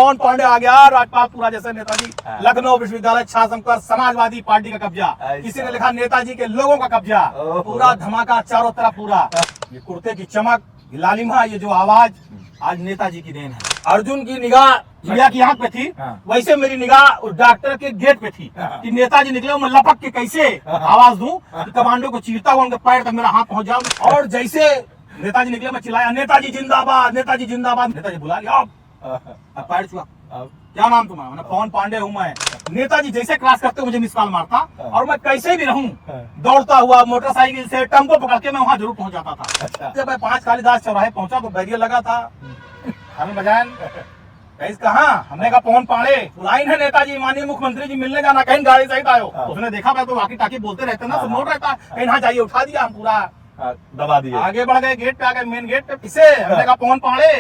पवन पांडे आ गया, राजपालपुरा जैसे नेताजी। लखनऊ विश्वविद्यालय छात्र पर समाजवादी पार्टी का कब्जा, किसी ने लिखा नेताजी के लोगों का कब्जा, पूरा धमाका चारों तरफ पूरा। ये कुर्ते की चमक, ये लालिमा, ये जो आवाज, आज नेताजी की देन है। अर्जुन की निगाह चिड़िया की आंख पे थी, वैसे मेरी निगाह उस डॉक्टर के गेट पे थी कि नेताजी निकले, मैं लपक के कैसे आवाज दूं कि कमांडो को चीरता हुआ उनके पैर तक मेरा हाथ पहुंच जाए। और जैसे नेताजी निकले मैं चिल्लाया, नेताजी जिंदाबाद, नेताजी जिंदाबाद। नेताजी बुला लिया, अब पैर छुआ, क्या नाम तुम्हारा? मैंने पवन पांडे हूँ मैं। नेताजी जैसे क्रॉस करते मुझे मिस कॉल मारता, और मैं कैसे भी रहूं दौड़ता हुआ मोटरसाइकिल से टेम्पो पकड़ के मैं वहां जरूर पहुंच जाता था। जब मैं 5 कालीदास चौराहे पहुंचा तो बैरियर लगा था, हमें बजान कहा, हमने कहा पवन पांडे लाइन है नेताजी माननीय मुख्यमंत्री जी मिलने जाना, कहीं गाड़ी सहित आयो। उसने देखा मैं तो वाकी टाकी बोलते रहते ना, तो नोट रहता, कहीं यहाँ जाइए, उठा दिया, हम पूरा दबा दिया, आगे बढ़ गए, गेट पे आ गए, मेन गेट पे। किसे? हमने कहा पवन पांडे,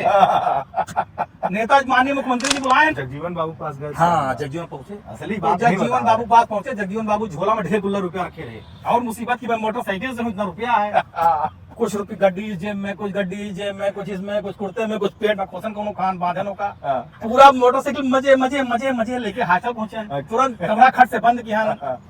नेताजी माननीय मुख्यमंत्री जी बुलाए। जगजीवन बाबू पास गए। हाँ, जगजीवन पहुंचे, असली बात जगजीवन बाबू पास पहुंचे। जगजीवन बाबू झोला में ढेर गुल्ला रुपया रखे रहे, और मुसीबत की मैं मोटरसाइकिल से इतना रुपया है, कुछ रुपये गड्डी जेब में, कुछ गड्डी जेब में, कुछ इसमें, कुछ कुर्ते में, कुछ पेट में, खोसन कोनो खान बांधनों का, पूरा मोटरसाइकिल मजे मजे मजे मजे लेके हाथल पहुंचे। तुरंत कमरा खट से बंद किया,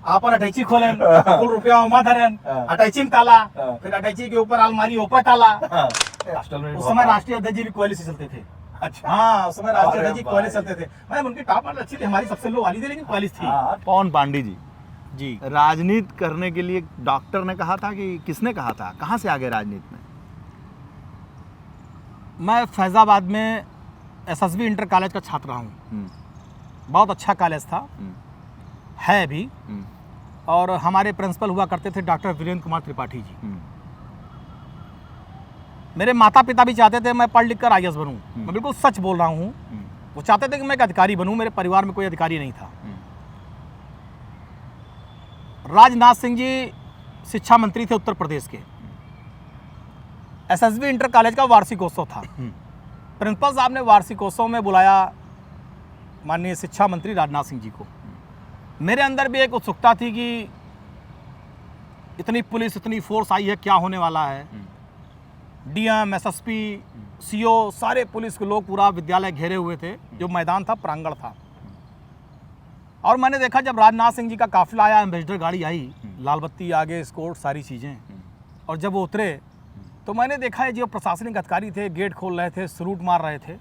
आपन अटैची खोले, कुल रुपया वहां धरन, अटैची में ताला, फिर अटैची के ऊपर अलमारी ऊपर ताला। उस समय राष्ट्रीय अध्यक्ष जी भी कोयले से चलते थे। अच्छा, हाँ, उस समय राष्ट्रीय अध्यक्ष जी कोयले चलते थे। मैं उनकी टॉप मॉडल अच्छी थी, हमारी सबसे लो वाली थी, लेकिन कोयले थी। पवन पांडे जी जी, राजनीति करने के लिए डॉक्टर ने कहा था कि किसने कहा था? कहाँ से आ गए राजनीति में? मैं फैजाबाद में एसएसबी इंटर कॉलेज का छात्र रहा हूँ। बहुत अच्छा कॉलेज था, है भी, और हमारे प्रिंसिपल हुआ करते थे डॉक्टर वीरेंद्र कुमार त्रिपाठी जी। मेरे माता पिता भी चाहते थे मैं पढ़ लिख कर IAS बनूँ, मैं बिल्कुल सच बोल रहा हूँ। वो चाहते थे कि मैं एक अधिकारी बनूँ, मेरे परिवार में कोई अधिकारी नहीं था। राजनाथ सिंह जी शिक्षा मंत्री थे उत्तर प्रदेश के। एसएसबी इंटर कॉलेज का वार्षिकोत्सव था, प्रिंसिपल साहब ने वार्षिकोत्सव में बुलाया माननीय शिक्षा मंत्री राजनाथ सिंह जी को। मेरे अंदर भी एक उत्सुकता थी कि इतनी पुलिस, इतनी फोर्स आई है, क्या होने वाला है। डीएम, एसएसपी, सीओ, सारे पुलिस के लोग पूरा विद्यालय घेरे हुए थे, जो मैदान था, प्रांगण था। और मैंने देखा जब राजनाथ सिंह जी का काफिला आया, एम्बेसडर गाड़ी आई, लाल बत्ती आगे, स्कोर्ट, सारी चीज़ें, और जब वो उतरे तो मैंने देखा है जो प्रशासनिक अधिकारी थे गेट खोल रहे थे, सलूट मार रहे थे।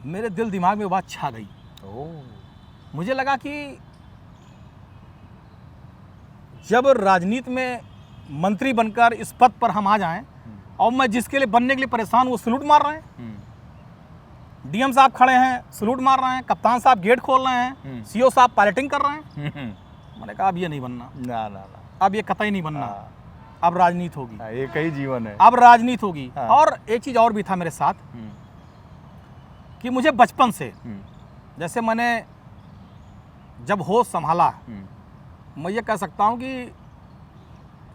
मेरे दिल दिमाग में वो बात छा गई। मुझे लगा कि जब राजनीति में मंत्री बनकर इस पद पर हम आ जाएं, और मैं जिसके लिए बनने के लिए परेशान, वो सलूट मार रहे हैं। डीएम साहब खड़े हैं, सलूट मार रहे हैं, कप्तान साहब गेट खोल रहे हैं, सीओ साहब पायलटिंग कर रहे हैं। मैंने कहा अब ये नहीं बनना, ना, अब ये कतई नहीं बनना, अब राजनीति होगी, ये कई जीवन है, अब राजनीति होगी। और एक चीज़ और भी था मेरे साथ कि मुझे बचपन से, जैसे मैंने जब होश संभाला, मैं ये कह सकता हूँ कि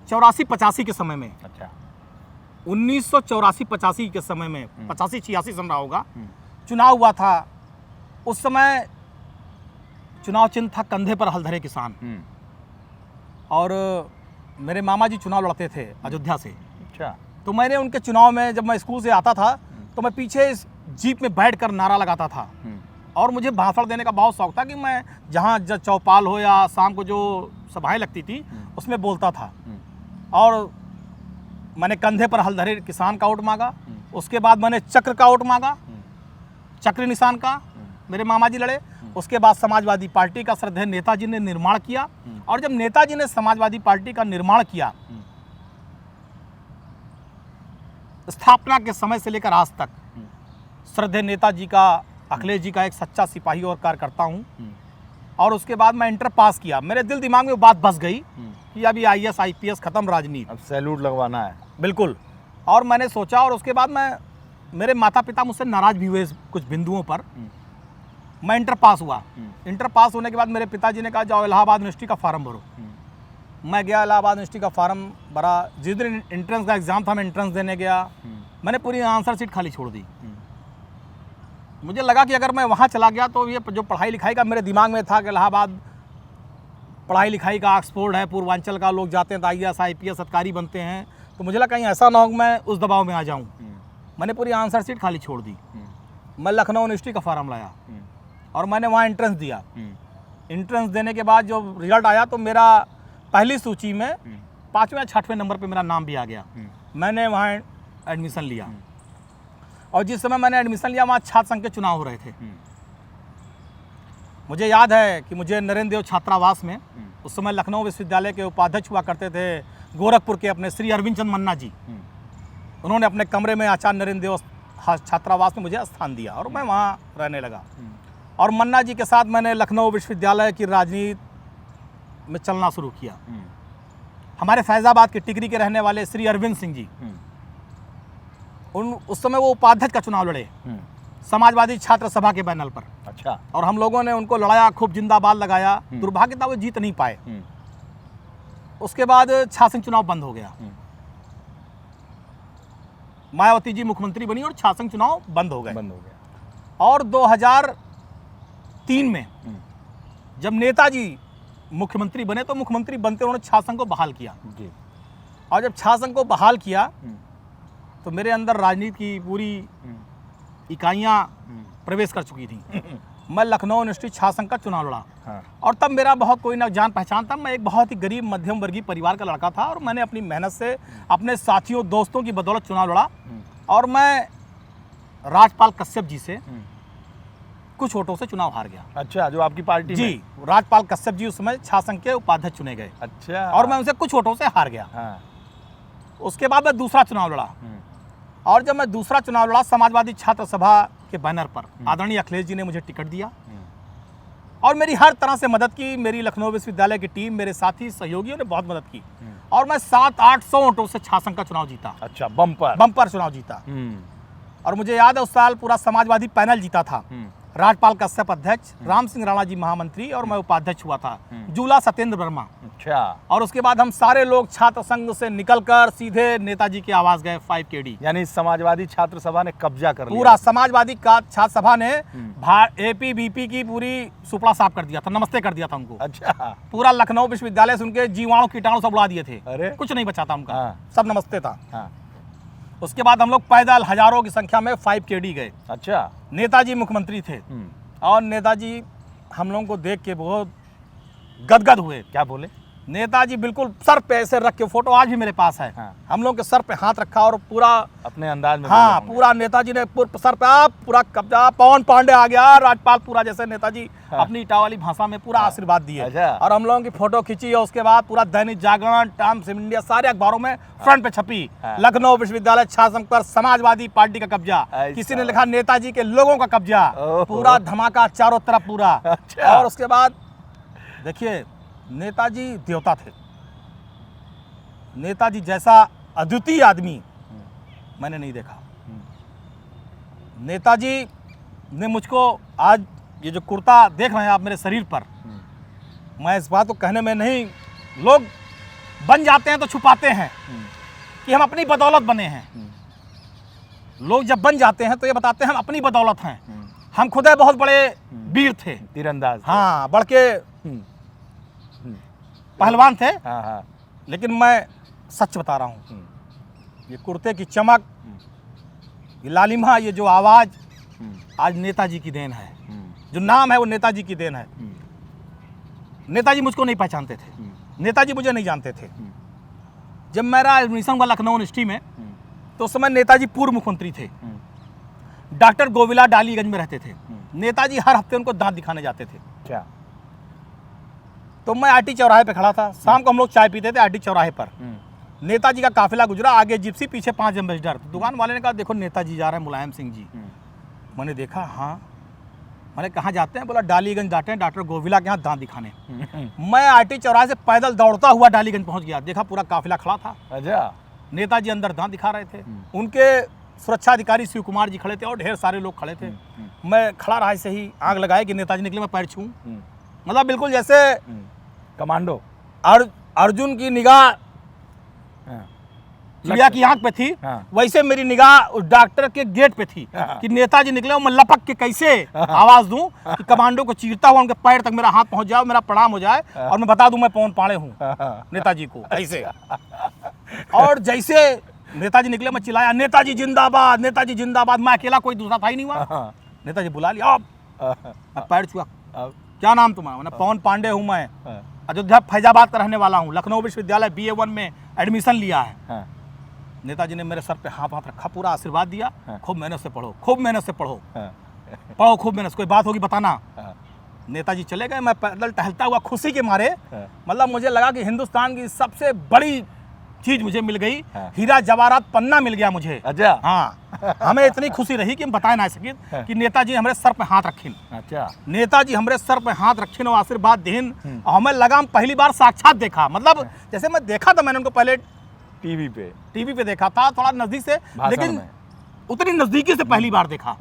84-85 के समय में, अच्छा, 1984-85 के समय में, 85-86 सन रहा होगा, चुनाव हुआ था। उस समय चुनाव चिन्ह था कंधे पर हल धरे किसान, और मेरे मामा जी चुनाव लड़ते थे अयोध्या से। अच्छा, तो मैंने उनके चुनाव में, जब मैं स्कूल से आता था तो मैं पीछे इस जीप में बैठकर नारा लगाता था, और मुझे भाषण देने का बहुत शौक था कि मैं जहाँ चौपाल हो या शाम को जो सभाएं लगती थी उसमें बोलता था। और मैंने कंधे पर हल धरे किसान का वोट मांगा, उसके बाद मैंने चक्र का वोट मांगा, चक्र निशान का, मेरे मामा जी लड़े। उसके बाद समाजवादी पार्टी का श्रद्धेय नेताजी ने निर्माण किया, और जब नेताजी ने समाजवादी पार्टी का निर्माण किया, स्थापना के समय से लेकर आज तक श्रद्धेय नेताजी का, अखिलेश जी का एक सच्चा सिपाही और कार्यकर्ता हूँ। और उसके बाद मैं इंटर पास किया, मेरे दिल दिमाग में वो बात बस गई कि अभी IAS IPS खत्म, राजनीति, अब सैल्यूट लगवाना है। बिल्कुल। और मैंने सोचा, और उसके बाद मेरे माता पिता मुझसे नाराज़ भी हुए कुछ बिंदुओं पर। मैं इंटर पास हुआ, इंटर पास होने के बाद मेरे पिताजी ने कहा जाओ इलाहाबाद यूनिवर्सिटी का फार्म भरो। मैं गया इलाहाबाद यूनिवर्सिटी का फार्म भरा। जिस दिन एंट्रेंस का एग्ज़ाम था, मैं एंट्रेंस देने गया, मैंने पूरी आंसर शीट खाली छोड़ दी। मुझे लगा कि अगर मैं वहाँ चला गया तो ये जो पढ़ाई लिखाई का मेरे दिमाग में था कि इलाहाबाद पढ़ाई लिखाई का ऑक्सफोर्ड है, पूर्वांचल का, लोग जाते हैं तो IAS IPS अधिकारी बनते हैं, तो मुझे लगा कहीं ऐसा ना हो मैं उस दबाव में आ जाऊँ। मैंने पूरी आंसर शीट खाली छोड़ दी। मैं लखनऊ यूनिवर्सिटी का फॉर्म लाया और मैंने वहाँ एंट्रेंस दिया। एंट्रेंस देने के बाद जो रिजल्ट आया तो मेरा पहली सूची में 5वें या 6वें नंबर पे मेरा नाम भी आ गया। मैंने वहाँ एडमिशन लिया और जिस समय मैंने एडमिशन लिया वहाँ छात्र संघ के चुनाव हो रहे थे। मुझे याद है कि मुझे नरेंद्र देव छात्रावास में उस समय लखनऊ विश्वविद्यालय के उपाध्यक्ष हुआ करते थे गोरखपुर के अपने श्री अरविंद चंद मन्ना जी, उन्होंने अपने कमरे में आचार्य नरेंद्र देव छात्रावास में मुझे स्थान दिया और मैं वहाँ रहने लगा। और मन्ना जी के साथ मैंने लखनऊ विश्वविद्यालय की राजनीति में चलना शुरू किया। हमारे फैज़ाबाद के टिकरी के रहने वाले श्री अरविंद सिंह जी, उस समय वो उपाध्यक्ष का चुनाव लड़े समाजवादी छात्र सभा के बैनर पर। अच्छा। और हम लोगों ने उनको लड़ाया, खूब जिंदाबाद लगाया। दुर्भाग्य था वो जीत नहीं पाए। उसके बाद छात्र संघ चुनाव बंद हो गया। मायावती जी मुख्यमंत्री बनी और छात्र संघ चुनाव बंद हो गए। और 2003 में जब नेताजी मुख्यमंत्री बने तो मुख्यमंत्री बनते उन्होंने छात्र संघ को बहाल किया। और जब छात्र संघ को बहाल किया तो मेरे अंदर राजनीति की पूरी इकाइयां प्रवेश कर चुकी थी। मैं लखनऊ यूनिवर्सिटी छात्र संघ का चुनाव लड़ा। और तब मेरा बहुत कोई ना जान पहचान था। मैं एक बहुत ही गरीब मध्यम वर्गीय परिवार का लड़का था और मैंने अपनी मेहनत से अपने साथियों दोस्तों की बदौलत चुनाव लड़ा और मैं राजपाल कश्यप जी से कुछ वोटों से चुनाव हार गया। अच्छा, जो आपकी पार्टी जी, राजपाल कश्यप जी उस समय छात्र संघ के उपाध्यक्ष चुने गए। अच्छा। और मैं उनसे कुछ वोटों से हार गया। उसके बाद मैं दूसरा चुनाव लड़ा और जब मैं दूसरा चुनाव लड़ा समाजवादी छात्र सभा के बैनर पर आदरणीय अखिलेश जी ने मुझे टिकट दिया और मेरी हर तरह से मदद की। मेरी लखनऊ विश्वविद्यालय की टीम, मेरे साथी सहयोगियों ने बहुत मदद की और मैं 700-800 वोटों से छात्र संघ का चुनाव जीता। अच्छा, बम्पर चुनाव जीता। और मुझे याद है उस साल पूरा समाजवादी पैनल जीता था। राजपाल कश्यप अध्यक्ष, राम सिंह राणा जी महामंत्री और मैं उपाध्यक्ष हुआ था, जूला सत्येंद्र वर्मा। अच्छा। और उसके बाद हम सारे लोग छात्र संघ से निकलकर सीधे नेताजी के आवास गए 5KD। यानी समाजवादी छात्र सभा ने कब्जा कर लिया। पूरा समाजवादी का छात्र सभा ने APBP की पूरी सुपड़ा साफ कर दिया था, नमस्ते कर दिया था उनको। अच्छा। पूरा लखनऊ विश्वविद्यालय से उनके जीवाणु कीटाणु सब उड़ा दिए थे। अरे, कुछ नहीं बचा था उनका। हाँ। सब नमस्ते था। हाँ। उसके बाद हम लोग पैदल हजारों की संख्या में 5KD गए। अच्छा। नेताजी मुख्यमंत्री थे और नेताजी हम लोगों को देख के बहुत गदगद हुए। क्या बोले? नेताजी बिल्कुल सर पे ऐसे रख के, फोटो आज भी मेरे पास है। हाँ। हम लोग के सर पे हाथ रखा और पूरा अपने अंदाज में। हाँ, पूरा नेताजी ने सर पे आप पूरा कब्जा, पवन पांडे आ गया, राजपाल पूरा, जैसे नेताजी अपनी इटावाली भाषा में पूरा आशीर्वाद दिए। अच्छा। और हम लोगों की फोटो खींची और उसके बाद पूरा Dainik Jagran, times of India, सारे अखबारों में फ्रंट पे छपी। लखनऊ विश्वविद्यालय छात्र संघ पर समाजवादी पार्टी का कब्जा। किसी ने लिखा नेताजी के लोगों का कब्जा। पूरा धमाका चारों तरफ पूरा। और उसके बाद देखिए, नेताजी देवता थे। नेताजी जैसा अद्वितीय आदमी मैंने नहीं देखा। नेताजी ने मुझको, आज ये जो कुर्ता देख रहे हैं आप मेरे शरीर पर, मैं इस बात को कहने में नहीं, लोग बन जाते हैं तो छुपाते हैं कि हम अपनी बदौलत बने हैं। लोग जब बन जाते हैं तो ये बताते हैं हम अपनी बदौलत हैं। हम खुद बहुत बड़े वीर थे, तीरंदाज। हाँ, बड़के पहलवान थे। हाँ। लेकिन मैं सच बता रहा हूँ, ये कुर्ते की चमक, ये लालिमा, ये जो आवाज़ आज नेताजी की देन है। जो नाम है वो नेताजी की देन है। नेताजी मुझको नहीं पहचानते थे, नेताजी मुझे नहीं जानते थे। जब मेरा एडमिशन हुआ लखनऊ यूनिवर्सिटी में तो उस समय नेताजी पूर्व मुख्यमंत्री थे। डॉक्टर गोविला डालीगंज में रहते थे। नेताजी हर हफ्ते उनको दांत दिखाने जाते थे। क्या? तो मैं आरटी चौराहे पे खड़ा था। शाम को हम लोग चाय पीते थे आरटी चौराहे पर। नेताजी का काफिला गुजरा, आगे जिप्सी, पीछे 5 एम्बेसडर। दुकान वाले ने कहा देखो नेताजी जा रहे हैं, मुलायम सिंह जी। मैंने देखा, हाँ। मैंने कहाँ जाते हैं? बोला डालीगंज जाते हैं डॉक्टर गोविला के यहाँ दांत दिखाने। मैं आरटी चौराहे से पैदल दौड़ता हुआ डालीगंज पहुंच गया। देखा पूरा काफिला खड़ा था। अच्छा। नेताजी अंदर दांत दिखा रहे थे। उनके सुरक्षा अधिकारी शिव कुमार जी खड़े थे और ढेर सारे लोग खड़े थे। मैं खड़ा रहा ऐसे ही, आग लगाए कि नेताजी निकले, मैं पैर छूं। मतलब बिल्कुल जैसे कमांडो। अर्जुन की निगाह चिड़िया की आंख पे थी, वैसे मेरी निगाह उस डॉक्टर के गेट पे थी कि नेताजी निकले और मैं लपक के कैसे आवाज दूं कि कमांडो को चीरता हुआ उनके पैर तक मेरा हाथ पहुंच जाए, मेरा प्रणाम हो जाए और मैं बता दूं मैं पवन पांडे हूं नेताजी को, ऐसे। और जैसे नेताजी निकले मैं चिल्लाया नेताजी जिंदाबाद, नेताजी जिंदाबाद। मैं अकेला, कोई दूसरा था ही नहीं वहां। नेताजी बुला लिया, अब मैं पैर छुआ, क्या नाम तुम्हारा? मैंने पवन पांडे हूँ, मैं अयोध्या फैजाबाद का रहने वाला हूँ, लखनऊ विश्वविद्यालय BA1 में एडमिशन लिया है। नेताजी ने मेरे सर पे हाथ रखा, पूरा आशीर्वाद दिया, खूब मेहनत से पढ़ो, खूब मेहनत से पढ़ो, पढ़ो खूब मेहनत से, कोई बात होगी बताना। नेताजी चले गए, मैं पैदल टहलता हुआ खुशी के मारे, मतलब मुझे लगा कि हिंदुस्तान की सबसे बड़ी चीज मुझे मिल गई, हीरा जवाहरात पन्ना मिल गया मुझे। अच्छा। हाँ, हमें इतनी खुशी रही कि हम बता ना सके कि नेताजी हमारे सर पे हाथ रखीन। अच्छा। नेताजी हमारे सर पे हाथ रखीन और आशीर्वाद दीन, और हमें लगा हम पहली बार साक्षात देखा, मतलब जैसे मैं देखा था, मैंने उनको पहले टीवी पे देखा था थोड़ा नजदीक से, लेकिन उतनी नजदीकी से पहली बार देखा,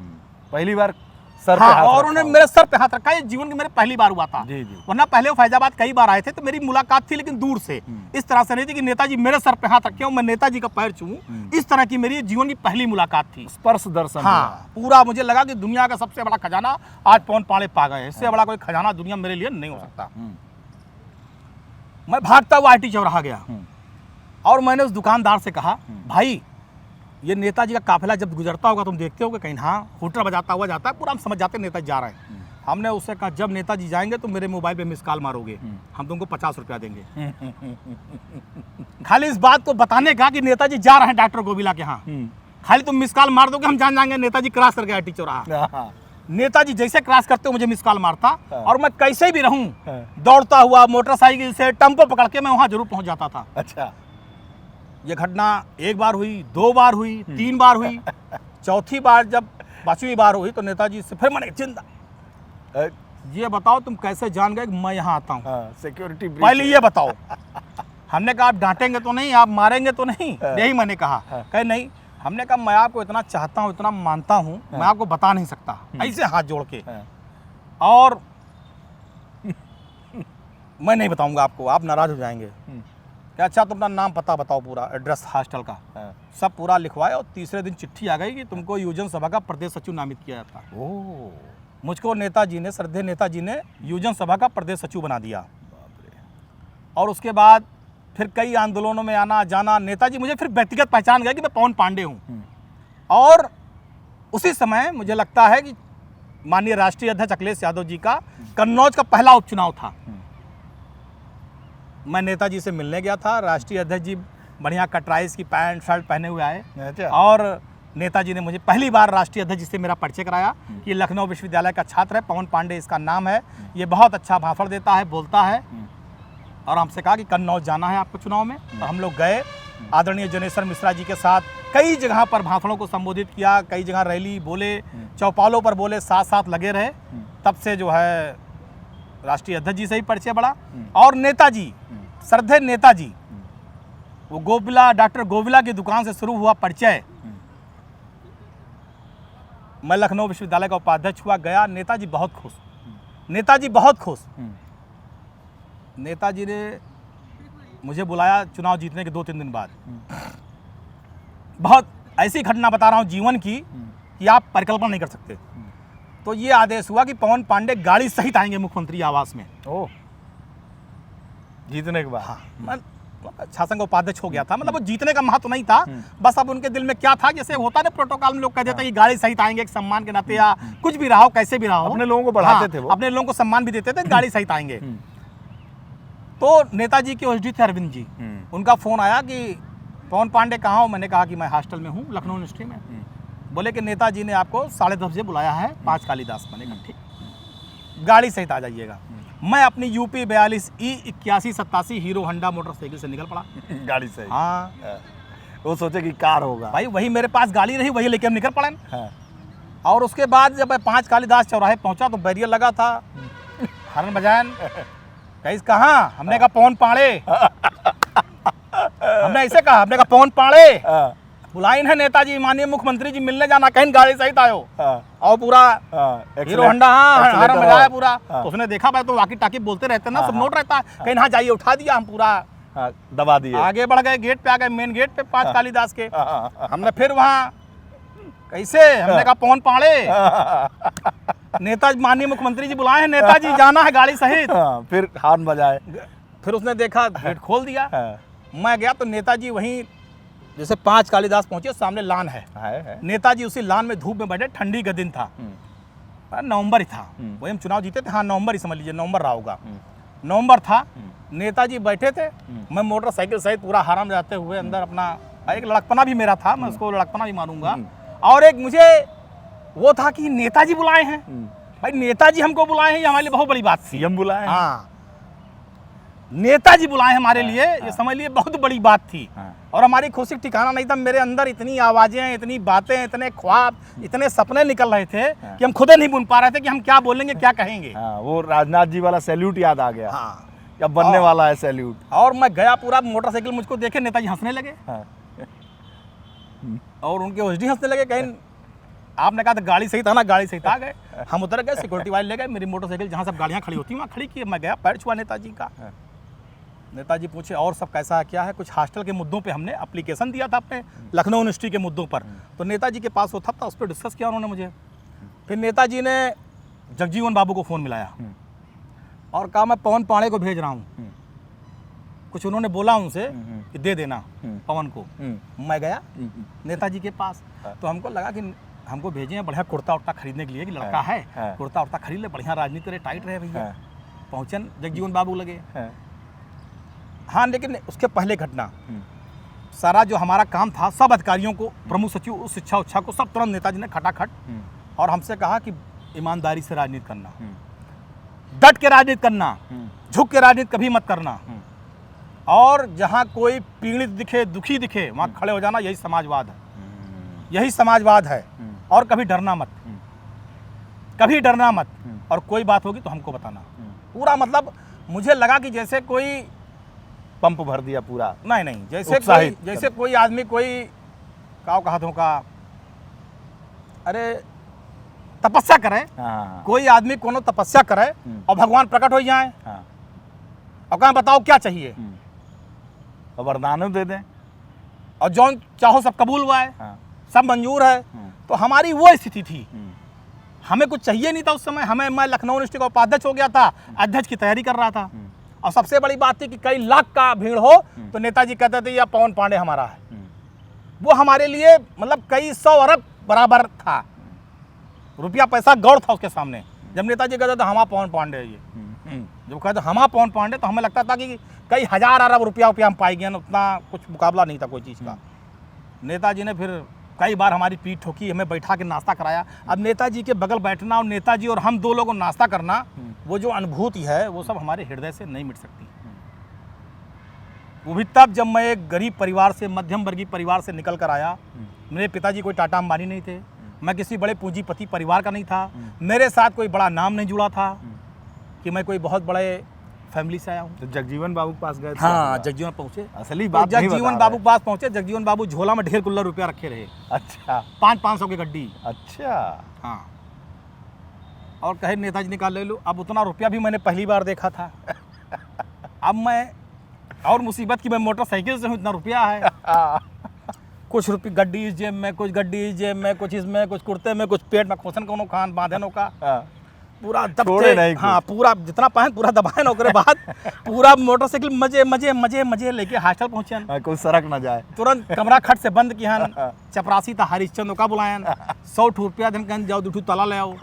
पहली बार सर पे हाँ, हाथ और रखा उन्होंने मेरे सर पे हाथ रखा, ये जीवन की मेरे पहली बार हुआ था। जी जी। वरना पहले वो फैजाबाद कई बार आए थे, तो मेरी मुलाकात थी, लेकिन दूर से, इस तरह से नहीं थी कि नेताजी मेरे सर पे हाथ रखे हो, मैं नेताजी का पैर छूऊं, इस तरह की मेरी जीवन की पहली मुलाकात थी। स्पर्श दर्शन। हाँ, पूरा मुझे लगा कि दुनिया का सबसे बड़ा खजाना आज पवन पांडे पा गए, इससे बड़ा कोई खजाना दुनिया मेरे लिए नहीं हो सकता। मैं भागता हुआ IT चौराहा गया, और मैंने उस दुकानदार से कहा, भाई ये नेताजी का काफिला जब गुजरता होगा तुम देखते होगे कहीं, हाँ, हूटर बजाता हुआ जाता है, पूरा हम समझ जाते हैं नेताजी जा रहे हैं। हमने उससे कहा, जब नेताजी जाएंगे तो मेरे मोबाइल पे मिस कॉल मारोगे, हम तुमको 50 रुपया देंगे। खाली इस बात को बताने का कि नेताजी जा रहे हैं डॉक्टर गोविला के यहाँ, खाली तुम मिस कॉल मार दोगे, हम जान जाएंगे नेताजी क्रॉस कर गए IT चौराहा। नेताजी जैसे क्रॉस करते हो मुझे मिस कॉल मारता, और मैं कैसे भी रहूं, दौड़ता हुआ मोटरसाइकिल से टेम्पो पकड़ के मैं वहां जरूर पहुंच जाता था। अच्छा। ये घटना एक बार हुई, 2 बार हुई, 3 बार हुई, चौथी बार जब 5वीं बार हुई तो नेताजी से फिर मैंने चिंता, ये बताओ तुम कैसे जान गए कि मैं यहाँ आता हूँ? सिक्योरिटी पहले ये बताओ। हमने कहा आप डांटेंगे तो नहीं, आप मारेंगे तो नहीं, यही मैंने कहा। कहे नहीं। हमने कहा मैं आपको इतना चाहता हूँ, इतना मानता हूँ, मैं आपको बता नहीं सकता, ऐसे हाथ जोड़ के, और मैं नहीं बताऊंगा आपको, आप नाराज हो जाएंगे। अच्छा तुम अपना नाम पता बताओ, पूरा एड्रेस हॉस्टल का, सब पूरा लिखवाए, और तीसरे दिन चिट्ठी आ गई कि तुमको युवजन सभा का प्रदेश सचिव नामित किया जाता। मुझको नेताजी ने, श्रद्धेय नेताजी ने युवजन सभा का प्रदेश सचिव बना दिया। और उसके बाद फिर कई आंदोलनों में आना जाना, नेताजी मुझे फिर व्यक्तिगत पहचान गए कि मैं पवन पांडे हूँ। और उसी समय मुझे लगता है कि माननीय राष्ट्रीय अध्यक्ष अखिलेश यादव जी का कन्नौज का पहला उपचुनाव था। मैं नेताजी से मिलने गया था, राष्ट्रीय अध्यक्ष जी बढ़िया कटराइज की पैंट शर्ट पहने हुए आए। अच्छा। और नेताजी ने मुझे पहली बार राष्ट्रीय अध्यक्ष जी से मेरा परिचय कराया कि लखनऊ विश्वविद्यालय का छात्र है, पवन पांडे इसका नाम है, ये बहुत अच्छा भाषण देता है, बोलता है, और हमसे कहा कि कन्नौज जाना है आपको चुनाव में। तो हम लोग गए, आदरणीय जनेश्वर मिश्रा जी के साथ कई जगह पर भाषणों को संबोधित किया, कई जगह रैली बोले, चौपालों पर बोले, साथ साथ लगे रहे। तब से जो है राष्ट्रीय अध्यक्ष जी से ही परिचय बढ़ा। और नेताजी, श्रद्धेय नेताजी, वो गोविला, डॉक्टर गोविला की दुकान से शुरू हुआ परिचय। मैं लखनऊ विश्वविद्यालय का उपाध्यक्ष हुआ, गया, नेताजी बहुत खुश, नेताजी बहुत खुश। नेताजी ने मुझे बुलाया चुनाव जीतने के 2-3 दिन बाद। बहुत ऐसी घटना बता रहा हूँ जीवन की कि आप परिकल्पना नहीं कर सकते। तो ये आदेश हुआ कि पवन पांडे गाड़ी सहित आएंगे मुख्यमंत्री आवास में। ओह, जीतने के बाद? हाँ, मैं शासन का उपाध्यक्ष हो गया था, मतलब वो जीतने का महत्व नहीं था, बस अब उनके दिल में क्या था, जैसे होता है प्रोटोकॉल में लोग कह देते हैं कि गाड़ी सहित आएंगे, एक सम्मान के नाते, या कुछ भी रहा हो, कैसे भी रहा हो, अपने लोगों को बढ़ाते थे वो, अपने लोगों को सम्मान भी देते थे, गाड़ी सहित आएंगे। तो नेताजी के OSD थे अरविंद जी, उनका फोन आया कि पवन पांडे कहाँ हो? मैंने कहा कि मैं हॉस्टल में हूँ, लखनऊ यूनिवर्सिटी में। बोले कि नेताजी ने आपको 10:30 बजे बुलाया है, 5 कालीदास। मैंने कहा ठीक, गाड़ी सहित आ जाइएगा। मैं अपनी UP 42 E8187 hero Honda motorcycle से निकल पड़ा। गाड़ी से? हाँ, वो सोचे कि कार होगा भाई, वही मेरे पास गाड़ी रही, वही लेके हम निकल पड़े। हाँ। और उसके बाद जब मैं 5 कालीदास चौराहे पहुंचा तो बैरियर लगा था, हरन बजान, कहीं कहाँ? हमने कहा पवन पांडे। हमने ऐसे कहा, हमने कहा पवन पांडे बुलाइन है नेताजी, माननीय मुख्यमंत्री जी मिलने जाना, कहीं गाड़ी सहित आयो। और पूरा हीरो होंडा, हाँ, हरन बजाया पूरा। तो उसने देखा, भाई तो वाकी टाकी बोलते रहते ना, सब नोट रहता है, कहीं ना जाइए, उठा दिया, हम पूरा दबा दिए, आगे बढ़ गए, गेट पे आ गए, मेन गेट पे 5 कालीदास के। हमने फिर वहाँ कैसे, हमने कहा पवन पांडे, नेताजी माननीय मुख्यमंत्री जी बुलाए हैं, नेताजी जाना है गाड़ी सहित। फिर हॉर्न बजाए, फिर उसने देखा, गेट खोल दिया। मैं गया तो नेताजी वहीं, जैसे 5 कालीदास पहुंचे, सामने लान है। नेताजी उसी लान में धूप में बैठे, ठंडी का दिन था। नवंबर ही था, वही हम चुनाव जीते थे। हाँ नवंबर ही समझ लीजिए, नवंबर रहा होगा। नवंबर था, नेताजी बैठे थे, मैं मोटरसाइकिल सहित पूरा हराम जाते हुए अंदर अपना, एक लड़कपना भी मेरा था, मैं उसको लड़कपना भी मानूंगा। और एक मुझे वो था कि नेताजी बुलाए हैं, भाई नेताजी हमको बुलाए हैं, ये हमारे लिए बहुत बड़ी बात थी। सीएम बुलाए? हाँ, नेताजी बुलाए हमारे लिए, ये समझ लिए बहुत बड़ी बात थी। और हमारी खुशी का ठिकाना नहीं था। मेरे अंदर इतनी आवाजें, इतनी बातें, इतने ख्वाब, इतने सपने निकल रहे थे कि हम खुद नहीं बुन पा रहे थे कि हम क्या बोलेंगे, क्या कहेंगे। वो राजनाथ जी वाला सैल्यूट याद आ गया। हाँ, अब बनने वाला है सैल्यूट। और मैं गया, पूरा मोटरसाइकिल मुझको देखे नेताजी हंसने लगे। और उनके ओएसडी हंसने लगे। कहीं आपने कहा था गाड़ी सही था ना, गाड़ी सही था। आ गए, हम उतर गए, सिक्योरिटी वाले ले गए, मेरी मोटरसाइकिल जहाँ सब गाड़ियाँ खड़ी होती वहाँ खड़ी की। मैं गया, पैर छुआ नेताजी का। नेताजी पूछे और सब कैसा है, क्या है। कुछ हॉस्टल के मुद्दों पे हमने एप्लीकेशन दिया था अपने लखनऊ यूनिवर्सिटी के मुद्दों पर, तो नेताजी के पास वो था, उस पर डिस्कस किया उन्होंने मुझे। फिर नेताजी ने जगजीवन बाबू को फ़ोन मिलाया और कहा मैं पवन पांडे को भेज रहा हूँ। कुछ उन्होंने बोला उनसे कि दे देना पवन को। मैं गया नेताजी के पास, तो हमको लगा कि हमको भेजे हैं बढ़िया कुर्ता उर्ता खरीदने के लिए, कि लड़का है कुर्ता उर्ता खरीद ले, बढ़िया राजनीति रहे, टाइट रहे भैया। पहुँचन जगजीवन बाबू लगे। हाँ, लेकिन उसके पहले घटना, सारा जो हमारा काम था, सब अधिकारियों को, प्रमुख सचिव, उस शिक्षा उच्छा को, सब तुरंत नेताजी ने खटाखट, और हमसे कहा कि ईमानदारी से राजनीति करना, डट के राजनीति करना, झुक के राजनीति कभी मत करना, और जहाँ कोई पीड़ित दिखे, दुखी दिखे, वहाँ खड़े हो जाना, यही समाजवाद है, यही समाजवाद है। और कभी डरना मत, कभी डरना मत, और कोई बात होगी तो हमको बताना। पूरा मतलब मुझे लगा कि जैसे कोई पंप भर दिया पूरा। नहीं, जैसे कोई आदमी, कोई काव कहा का, अरे तपस्या करे, कोई आदमी कोनो तपस्या करे और भगवान प्रकट हो जाए और कहा बताओ क्या चाहिए, और वरदान दे दें, और जो चाहो सब कबूल हुआ है, सब मंजूर है। तो हमारी वो स्थिति थी, हमें कुछ चाहिए नहीं था उस समय। मैं लखनऊ यूनिवर्सिटी का उपाध्यक्ष हो गया था, अध्यक्ष की तैयारी कर रहा था। और सबसे बड़ी बात थी कि कई लाख का भीड़ हो तो नेताजी कहते थे या पवन पांडे हमारा है। वो हमारे लिए मतलब कई 100 अरब बराबर था, रुपया पैसा गौर था उसके सामने। जब नेताजी कहते थे हमारा पवन पांडे है ये, जब कहते हमारा पवन पांडे, तो हमें लगता था कि कई हजार अरब रुपया हम पाएंगे, उतना कुछ मुकाबला नहीं था कोई चीज़ का। नेताजी ने फिर कई बार हमारी पीठ ठोकी, हमें बैठा के नाश्ता कराया। अब नेताजी के बगल बैठना और नेताजी और हम दो लोगों को नाश्ता करना, वो जो अनुभूति है वो सब हमारे हृदय से नहीं मिट सकती। वो भी तब जब मैं एक गरीब परिवार से, मध्यम वर्गीय परिवार से निकल कर आया। मेरे पिताजी कोई टाटा अंबानी नहीं थे, मैं किसी बड़े पूंजीपति परिवार का नहीं था, मेरे साथ कोई बड़ा नाम नहीं जुड़ा था कि मैं कोई बहुत बड़े फैमिली से आया हूँ। तो जगजीवन बाबू के पास गए? हाँ, जगजीवन पहुँचे। असली बात जगजीवन बाबू के पास पहुँचे, जगजीवन बाबू झोला में ढेर कुल्ला रुपया रखे रहे। अच्छा, 500 की गड्डी। अच्छा, हाँ, और कहे नेताजी निकाल ले लो। अब उतना रुपया भी मैंने पहली बार देखा था। अब मैं, और मुसीबत की मैं मोटरसाइकिल से हूँ, इतना रुपया है। कुछ रुपये गड्डी इस जेब में, कुछ गड्डी इस जेब में, कुछ इसमें, कुछ कुर्ते में, कुछ पेट में खोसन कोनो खान बांधनों का, पूरा दबते, हाँ पूरा जितना पाए पूरा दबाए ना। उसके बाद पूरा मोटरसाइकिल मजे मजे मजे मजे लेके हॉस्टल पहुँचे। कोई सड़क ना जाए, तुरंत कमरा खट से बंद किया। चपरासी था हरिश्चंद्र का बुलायन, 100 रुपया दिन कहन जाओ 2 ताला ले आओ।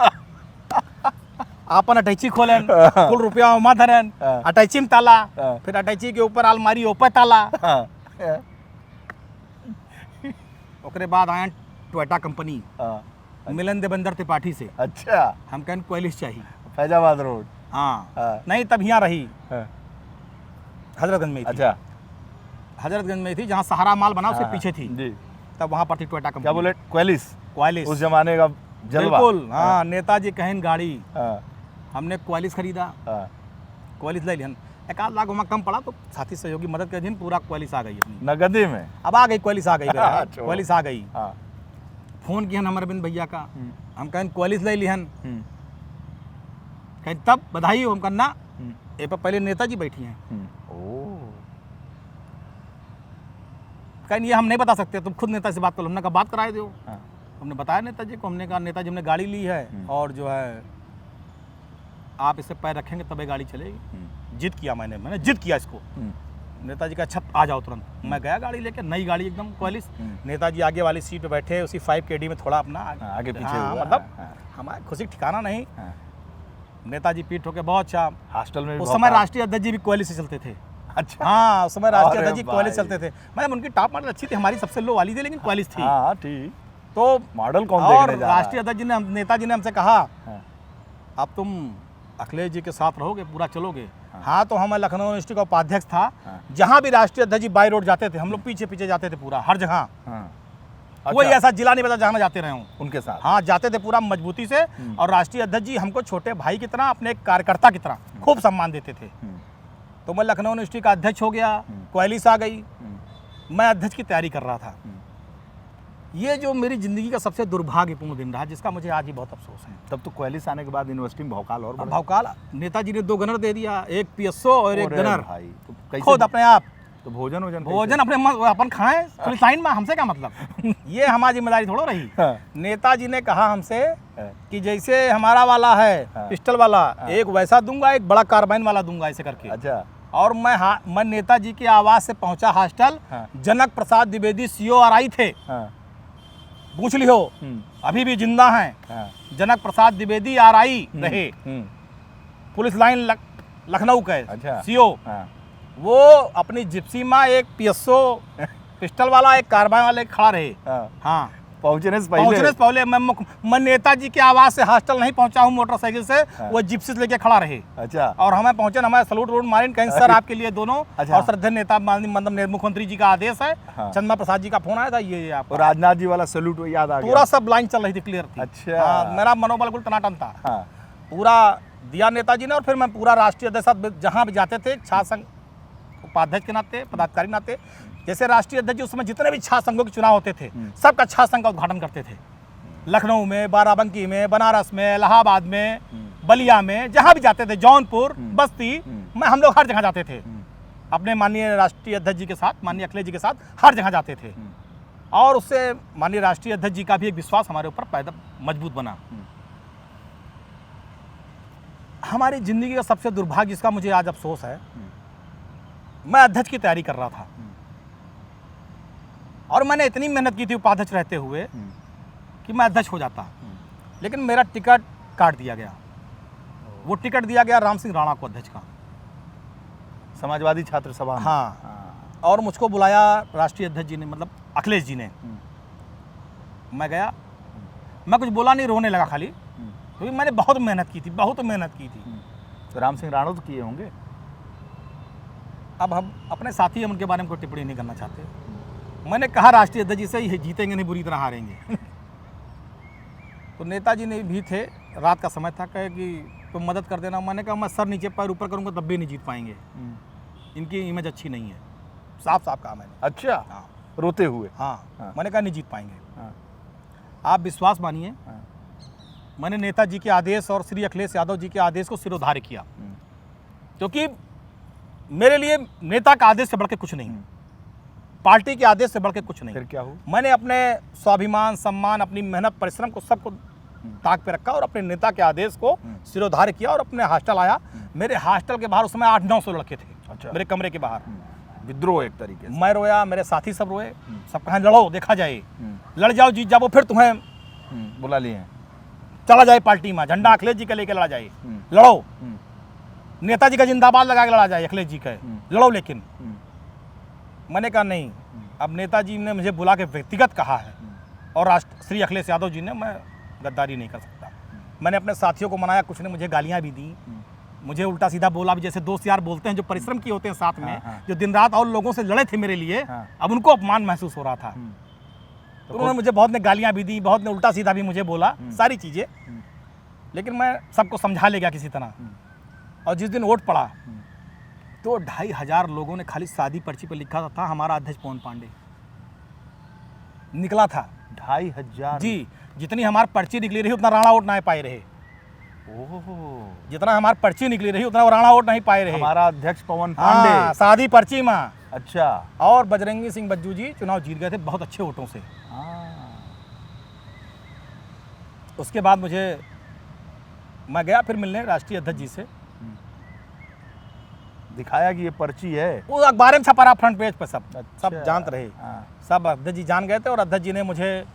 आपन अटैची खोलन, कुल रुपया वहाँ धरन, अटैची में ताला, फिर अटैची के ऊपर अलमारी ऊपर ताला। उसके बाद आया टोयोटा कंपनी, मिलन देवेंद्र त्रिपाठी से। अच्छा, हम कहन क्वालिस चाहिए, फैजाबाद रोड। हाँ, नहीं तब यहाँ रही, हजरतगंज में थी। अच्छा, हजरतगंज में थी, जहाँ सहारा माल बना उसके पीछे थी जी। तब वहाँ पर थी टोयोटा कंपनी। क्या बोले? क्वालिस उस जमाने का जलवा। बिल्कुल, हाँ, नेताजी कहन गाड़ी। हमने क्वालिस खरीदा, क्वालिस ले लिया। 1 लाख वहाँ कम पड़ा तो साथी सहयोगी मदद के दिन पूरा क्वालिस आ गई अपनी नगदी में। अब आ गई क्वालिस, आ गई क्वालिस आ गई। फोन किया हमारे बिन भैया का, हम कहें क्वालिस ले लिहन, कहें तब बधाई हो। हम करना ए पर पहले नेताजी बैठी हैं। कहें ये हम नहीं बता सकते, तुम खुद नेताजी से बात करो। हमने कहा बात कराए दो। हमने बताया नेताजी को, हमने कहा नेताजी हमने गाड़ी ली है और जो है आप इसे पैर रखेंगे तब ये गाड़ी चलेगी। जिद किया मैंने जिद किया इसको। नेताजी का छत आ जाओ तुरंत। मैं गया गाड़ी लेके, नई गाड़ी एकदम क्वालिस। नेताजी आगे वाली सीट पे बैठे, उसी 5 KD में थोड़ा अपना आगे पीछे हाँ, हुआ। मतलब हाँ, हमारे खुशी का ठिकाना नहीं। हाँ। नेताजी पीठ होके बहुत शाम। हॉस्टल में भी उस समय भौकाल। राष्ट्रीय अध्यक्ष जी भी कोहली से चलते थे। अच्छा। हाँ, उस समय राष्ट्रीय अरे अध्यक्ष जी कोहली से भाई। चलते थे। मतलब उनकी टॉप मॉडल अच्छी थी, हमारी सबसे लो वाली थी, लेकिन कोहली थी। हाँ ठीक। तो मॉडल कौन और देखने जा रहा है? राष्ट्रीय अध्यक्ष जी ने नेताजी ने हमसे कहा, हाँ। अब तुम अखिलेश जी के साथ रहोगे, पूरा चलोगे। हाँ, तो हमें लखनऊ यूनिवर्सिटी का उपाध्यक्ष था। हाँ। जहाँ भी राष्ट्रीय अध्यक्ष जी बाई रोड जाते थे, हम लोग पीछे पीछे जाते थे पूरा, हर जगह। हाँ। कोई अच्छा, ऐसा जिला नहीं बता जहाँ ना जाते रहे हूँ। उनके साथ। हाँ, जाते थे पूरा मजबूती से। और राष्ट्रीय अध्यक्ष जी हमको छोटे भाई की तरह, अपने एक कार्यकर्ता की तरह खूब सम्मान देते थे। तो मैं लखनऊ यूनिवर्सिटी का अध्यक्ष हो गया, कोहलीस आ गई, मैं अध्यक्ष की तैयारी कर रहा था। ये जो मेरी ज़िंदगी का सबसे दुर्भाग्यपूर्ण दिन रहा, जिसका मुझे आज ही बहुत अफसोस है। तब तो कोहलीस आने के बाद यूनिवर्सिटी में भौकाल और अब बढ़ा। भौकाल, नेताजी ने 2 गनर दे दिया, एक PSO और एक अरे गनर। भाई, तो कैसे खुद अपने आप तो भोजन भोजन अपने अपन खाएं, पुलिस लाइन में, हमसे क्या मतलब। ये हमारी जिम्मेदारी थोड़ा रही। हाँ। नेताजी ने कहा हमसे हाँ। कि जैसे हमारा वाला है हाँ। पिस्टल वाला, एक वैसा दूंगा, एक बड़ा कार्बाइन वाला दूंगा, ऐसे करके। अच्छा। और मैं नेताजी की आवाज़ से पहुंचा हॉस्टल। हाँ। जनक प्रसाद द्विवेदी CORI थे, हाँ। पूछ लियो, अभी भी जिंदा हैं। हाँ। जनक प्रसाद द्विवेदी RI रहे, पुलिस लाइन लखनऊ के अच्छा। CO। हाँ। वो अपनी जिप्सी में एक PSO पिस्टल वाला, एक कार्बाइन वाला खड़ा रहे। हाँ। हाँ, पहुंचने से पहले मैं नेताजी की आवाज़ से हॉस्टल नहीं पहुंचा हूँ मोटरसाइकिल से। हाँ। वो जिप्सी से लेके खड़ा रहे। अच्छा। और हमें पहुंचे, हमें सलूट वलूट मारे, कहीं सर आपके लिए दोनों। अच्छा। और श्रद्धेय नेता मतलब मुख्यमंत्री जी का आदेश है। हाँ। चंद्रमा प्रसाद जी का फोन आया था, ये और आपका। राजनाथ जी वाला सैल्यूट याद आ गया। पूरा सब लाइन चल रही थी, क्लियर थी। अच्छा। हाँ, मेरा मनोबल बिल्कुल टनाटन था। हाँ। पूरा दिया नेताजी ने। और फिर मैं पूरा राष्ट्रीय अध्यक्ष साथ जहाँ भी जाते थे, छात्र संघ उपाध्यक्ष के नाते, पदाधिकारी नाते, जैसे राष्ट्रीय अध्यक्ष जी उस समय जितने भी छात्र संघों के चुनाव होते थे, सबका छात्र संघ का उद्घाटन करते थे। लखनऊ में, बाराबंकी में, बनारस में, इलाहाबाद में, बलिया में, जहाँ भी जाते थे, जौनपुर, बस्ती, हम लोग हर जगह जाते थे अपने माननीय राष्ट्रीय अध्यक्ष जी के साथ, माननीय अखिलेश जी के साथ हर जगह जाते थे। और उससे माननीय राष्ट्रीय अध्यक्ष जी का भी एक विश्वास हमारे ऊपर पैदा मजबूत बना। हमारी जिंदगी का सबसे दुर्भाग्य, जिसका मुझे आज अफसोस है, मैं अध्यक्ष की तैयारी कर रहा था और मैंने इतनी मेहनत की थी उपाध्यक्ष रहते हुए कि मैं अध्यक्ष हो जाता, लेकिन मेरा टिकट काट दिया गया। वो टिकट दिया गया राम सिंह राणा को, अध्यक्ष का, समाजवादी छात्र सभा में। हाँ। और मुझको बुलाया राष्ट्रीय अध्यक्ष जी ने, मतलब अखिलेश जी ने। मैं गया, मैं कुछ बोला नहीं, रोने लगा खाली, क्योंकि मैंने बहुत मेहनत की थी, बहुत मेहनत की थी। तो राम सिंह राणा तो किए होंगे। अब हम अपने साथी, हम उनके बारे में कोई टिप्पणी नहीं करना चाहते। मैंने कहा राष्ट्रीय अध्यक्ष जी से, ये जीतेंगे नहीं, बुरी तरह हारेंगे। तो नेताजी ने भी थे, रात का समय था, कहे कि तुम मदद कर देना। मैंने कहा मैं सर नीचे पैर ऊपर करूंगा तब भी नहीं जीत पाएंगे, इनकी इमेज अच्छी नहीं है। साफ साफ कहा मैंने। अच्छा। हाँ। रोते हुए। हाँ। मैंने कहा नहीं जीत पाएंगे। हाँ। आप विश्वास मानिए, हाँ। मैंने नेताजी के आदेश और श्री अखिलेश यादव जी के आदेश को सिरोधार्य किया, क्योंकि मेरे लिए नेता का आदेश से बढ़ के कुछ नहीं, पार्टी के आदेश से बढ़ के कुछ नहीं। फिर क्या हुआ? मैंने अपने स्वाभिमान, सम्मान, अपनी मेहनत, परिश्रम को सबको ताक पे रखा और अपने नेता के आदेश को सिरोधार्य किया और अपने हॉस्टल आया। मेरे हॉस्टल के बाहर उस समय 800-900 लड़के थे। अच्छा। मेरे कमरे के बाहर। विद्रोह एक तरीके से। मैं रोया, मेरे साथी सब रोए, सब कहा लड़ो, देखा जाए, लड़ जाओ, जीत जाओ, फिर तुम्हें बुला लिए हैं। चला जाए पार्टी में, झंडा अखिलेश जी का लेके लड़ा जाए, लड़ो, नेताजी का जिंदाबाद लगा के लड़ा जाए, अखिलेश जी का लड़ो। लेकिन मैंने कहा नहीं, अब नेताजी ने मुझे बुला के व्यक्तिगत कहा है और श्री अखिलेश यादव जी ने, मैं गद्दारी नहीं कर सकता। मैंने अपने साथियों को मनाया, कुछ ने मुझे गालियां भी दी, मुझे उल्टा सीधा बोला भी, जैसे दोस्त यार बोलते हैं, जो परिश्रम किए होते हैं साथ में। जो दिन रात और लोगों से लड़े थे मेरे लिए, अब उनको अपमान महसूस हो रहा था। तो उन्होंने मुझे बहुत ने गालियां भी दी, बहुत ने उल्टा सीधा भी मुझे बोला, सारी चीज़ें। लेकिन मैं सबको समझा ले गया किसी तरह। और जिस दिन वोट पड़ा तो 2500 लोगों ने खाली सादी पर्ची पर लिखा था हमारा अध्यक्ष पवन पांडे निकला था। 2500 जी, जितनी हमारी पर्ची निकली रही उतना राणा वोट नहीं पाए रहे। ओह, जितना हमारी पर्ची निकली रही उतना राणा वोट नहीं पाए रहे। हमारा अध्यक्ष पवन पांडे। हाँ, सादी पर्ची में। अच्छा। और बजरंगी सिंह बज्जू जी चुनाव जीत गए थे बहुत अच्छे वोटों से। उसके बाद मैं गया फिर मिलने राष्ट्रीय अध्यक्ष जी से। दिखाया कि ये पर्ची है। वो अखबार में छपा रहा फ्रंट पेज पे, सब अच्छा। सब जानते रहे, हाँ। सब अध्यक्ष जी जान गए थे। और अध्यक्ष जी ने मुझे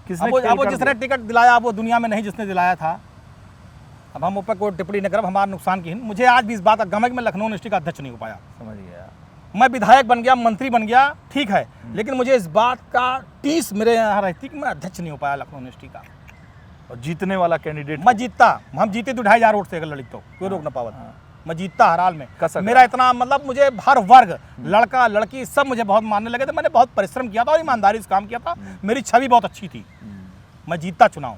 किसने अब वो खेल कर जिसने टिकट दिलाया वो दुनिया में नहीं जिसने दिलाया था। अब हम ऊपर कोई टिप्पणी न करब, हमारा नुकसान की। मुझे आज भी इस बात का गम है कि मैं लखनऊ यूनिवर्सिटी का अध्यक्ष नहीं हो पाया। समझ गया। मैं विधायक बन गया, मंत्री बन गया, ठीक है, लेकिन मुझे इस बात का टीस मेरे यहाँ रहती कि मैं अध्यक्ष नहीं हो पाया लखनऊ यूनिवर्सिटी का। और जीतने वाला कैंडिडेट मैं जीतता, हम जीते तो 2,500 वोट से अगर लड़ी तो कोई रोक ना पावत। मैं जीतता हर हाल में। कसक मेरा इतना मतलब मुझे हर वर्ग, लड़का लड़की सब मुझे बहुत मानने लगे थे। मैंने बहुत परिश्रम किया था और ईमानदारी से काम किया था। मेरी छवि बहुत अच्छी थी। मैं जीतता चुनाव।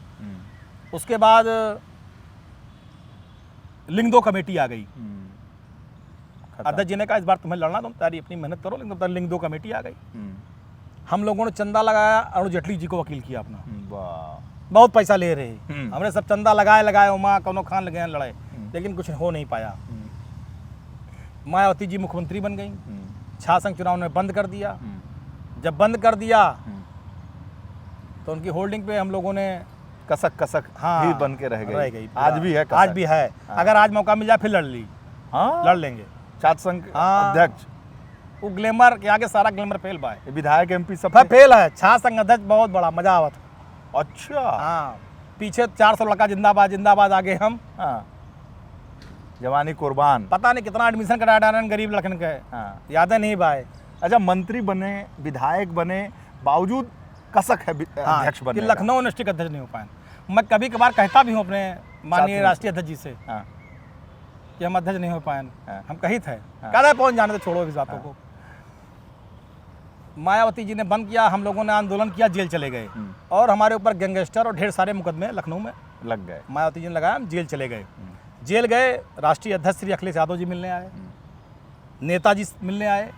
उसके बाद लिंग 2 कमेटी आ गई। अध्यक्ष जी ने कहा इस बार तुम्हें लड़ना, तुम तारी अपनी मेहनत करो, लेकिन तब लिंग 2 कमेटी आ गई। हम लोगों ने चंदा लगाया, अरुण जेटली जी को वकील किया अपना। वाह। बहुत पैसा ले रहे, हमने सब चंदा लगाए उमा कौनो खान लगे लड़े, लेकिन कुछ हो नहीं पाया। मायावती जी मुख्यमंत्री बन गई। छात्र चुनाव ने बंद कर दिया। जब बंद कर दिया तो उनकी होल्डिंग पे हम लोगों ने कसक हाँ, भी बन के रह गई। आज भी है कसक। आज भी है। अगर आज मौका मिल जाए फिर लड़ ली। हाँ, लड़ लेंगे। छात्र संघ हाँ। अध्यक्ष, वो ग्लैमर के आगे सारा ग्लैमर फेल बा है। विधायक MP सब फेल है। छात्र संघ अध्यक्ष बहुत बड़ा मजा आवत। अच्छा। हाँ, पीछे 400 लड़का जिंदाबाद जिंदाबाद, आगे हम। हाँ, जवानी कुर्बान। पता नहीं कितना एडमिशन करा डालन गरीब लखन के। हाँ। यादें नहीं भाई। अच्छा, मंत्री बने, विधायक बने, बावजूद कसक है अध्यक्ष कि बनने का। लखनऊ यूनिवर्सिटी का अध्यक्ष नहीं हो पाए। मैं कभी कभार कहता भी हूँ अपने माननीय साथ राष्ट्रीय अध्यक्ष जी से हाँ। कि हम अध्यक्ष नहीं हो पाए। हाँ। हम कही थे, हाँ। कहते पहुंच जाने तो छोड़ो इस बातों को। मायावती जी ने बंद किया, हम लोगों ने आंदोलन किया, जेल चले गए। और हमारे ऊपर गैंगस्टर और ढेर सारे मुकदमे लखनऊ में लग गए। मायावती जी ने लगाया, हम जेल चले गए। जेल गए, राष्ट्रीय अध्यक्ष श्री अखिलेश यादव जी मिलने आए, नेताजी मिलने आए,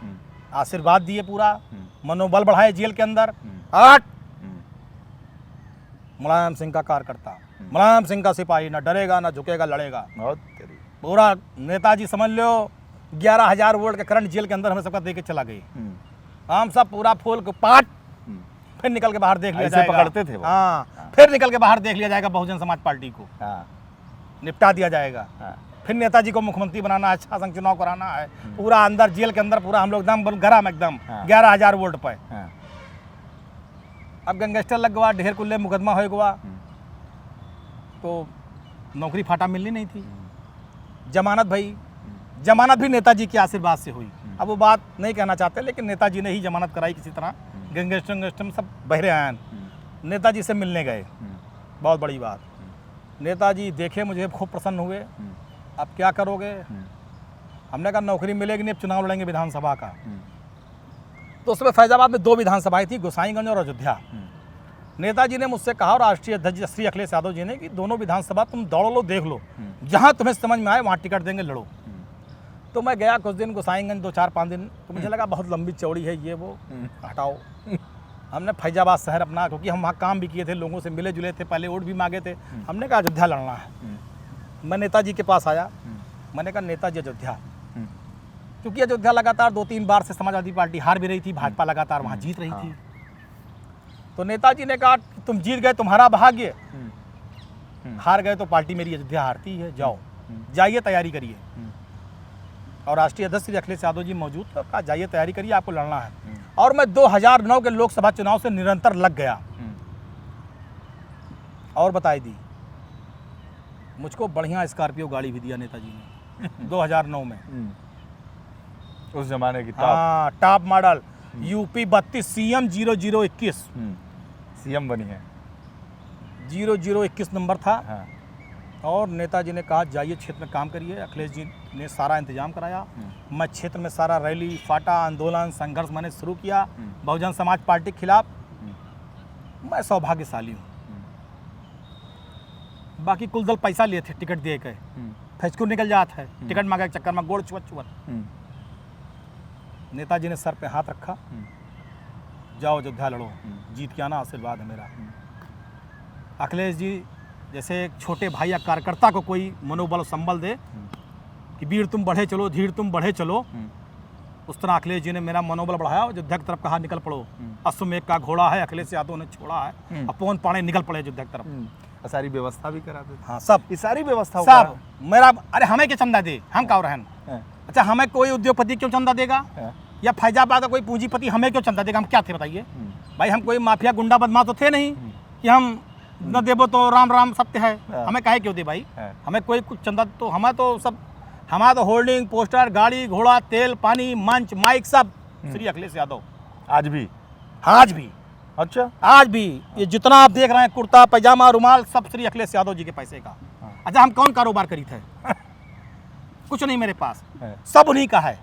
आशीर्वाद दिए, पूरा मनोबल बढ़ाए जेल के अंदर। 8 मुलायम सिंह का कार्यकर्ता, मुलायम सिंह का सिपाही, ना डरेगा ना झुकेगा, लड़ेगा। बहुत तेरी। पूरा नेताजी समझ लो 11,000 वोल्ट का करंट जेल के अंदर हमें सबका दे के चला गई। हम सब पूरा फूल को पाट, फिर निकल के बाहर देख लिया ऐसे जाएगा। पकड़ते थे वो। हाँ, फिर निकल के बाहर देख लिया जाएगा, बहुजन समाज पार्टी को हाँ। निपटा दिया जाएगा। हाँ। फिर नेताजी को मुख्यमंत्री बनाना है, छात्र संघ चुनाव कराना है। पूरा अंदर जेल के अंदर पूरा हम लोग एकदम गरम, एकदम हाँ। 11,000 वोल्ट पे। हाँ। अब गैंगस्टर लग गवा, ढेर कुल्ले मुकदमा हो गवा, तो नौकरी फाटा मिलनी नहीं थी। जमानत भाई, जमानत भी नेताजी के आशीर्वाद से हुई। अब वो बात नहीं कहना चाहते, लेकिन नेताजी ने ही जमानत कराई किसी तरह। गैंगस्टर सब बहरे आए, नेताजी से मिलने गए। बहुत बड़ी बात। नेताजी देखे मुझे, खूब प्रसन्न हुए। अब क्या करोगे? हमने कहा नौकरी मिलेगी नहीं, अब चुनाव लड़ेंगे विधानसभा का। तो उसमें फैजाबाद में 2 विधानसभाएं थी, गोसाईगंज और अयोध्या। नेताजी ने मुझसे कहा, और राष्ट्रीय अध्यक्ष श्री अखिलेश यादव जी ने, कि दोनों विधानसभा तुम दौड़ लो, देख लो, जहां तुम्हें समझ में आए वहां टिकट देंगे, लड़ो। तो मैं गया कुछ दिन गोसाईगंज, 2-4-5 दिन। तो मुझे लगा बहुत लंबी चौड़ी है ये वो, हटाओ। हमने फैजाबाद शहर अपना, क्योंकि हम वहाँ काम भी किए थे, लोगों से मिले जुले थे, पहले वोट भी मांगे थे। हमने कहा अयोध्या लड़ना है। मैं नेताजी के पास आया, मैंने कहा नेताजी अयोध्या, क्योंकि अयोध्या लगातार 2-3 बार से समाजवादी पार्टी हार भी रही थी, भाजपा लगातार वहाँ जीत रही थी। तो नेताजी ने कहा तुम जीत गए, तुम्हारा भाग्य, हार गए तो पार्टी मेरी अयोध्या हारती है, जाओ, जाइए तैयारी करिए। और राष्ट्रीय अध्यक्ष श्री अखिलेश यादव जी मौजूद थे, कहा जाइए तैयारी करिए, आपको लड़ना है। और मैं 2009 के लोकसभा चुनाव से निरंतर लग गया। और बताई दी, मुझको बढ़िया स्कॉर्पियो गाड़ी भी दिया नेताजी ने 2009 में। उस जमाने की हाँ, top model UP 32 CM 0021 CM बनी है। 0021 नंबर था। हाँ। और नेताजी ने कहा जाइए क्षेत्र में काम करिए। अखिलेश जी ने सारा इंतजाम कराया। मैं क्षेत्र में सारा रैली, फाटा, आंदोलन, संघर्ष मैंने शुरू किया बहुजन समाज पार्टी के खिलाफ। मैं सौभाग्यशाली हूँ। बाकी कुल दल पैसा लिए थे टिकट दे के, फेचकू निकल जाता है टिकट मांगे के चक्कर में, गोड़ चुवत। नेताजी ने सर पे हाथ रखा, जाओ अयोध्या लड़ो, जीत के आना, आशीर्वाद है मेरा। अखिलेश जी जैसे एक छोटे भाई या कार्यकर्ता को कोई मनोबल संबल दे कि वीर तुम बढ़े चलो, धीर तुम बढ़े चलो, उस तरह अखिलेश जी ने मेरा मनोबल बढ़ाया। अयोध्या की तरफ कहा निकल पड़ो, अश्वमेघ का घोड़ा है, अखिलेश यादव ने छोड़ा है, अब पवन पाने निकल पड़े अयोध्या की तरफ। सारी व्यवस्था भी करा देते। हाँ, सब ये सारी व्यवस्था सब मेरा। अरे हमें के चंदा दे, हम का रहन, अच्छा हमें कोई उद्योगपति क्यों चंदा देगा, या फैजाबाद का कोई पूंजीपति हमें क्यों चंदा देगा? हम क्या थे बताइए भाई? हम कोई माफिया गुंडा बदमाश तो थे नहीं कि हम न देबो तो राम राम सत्य है, हमें काहे क्यों दे भाई? हमें कोई कुछ चंदा तो हमारा तो सब, हमारा तो होल्डिंग, पोस्टर, गाड़ी घोड़ा, तेल पानी, मंच माइक सब श्री अखिलेश यादव। आज भी? आज भी, अच्छा, आज भी ये जितना आप देख रहे हैं कुर्ता पैजामा रुमाल सब श्री अखिलेश यादव जी के पैसे का। अच्छा हम कौन कारोबार करी थे? कुछ नहीं मेरे पास, सब उन्हीं का है।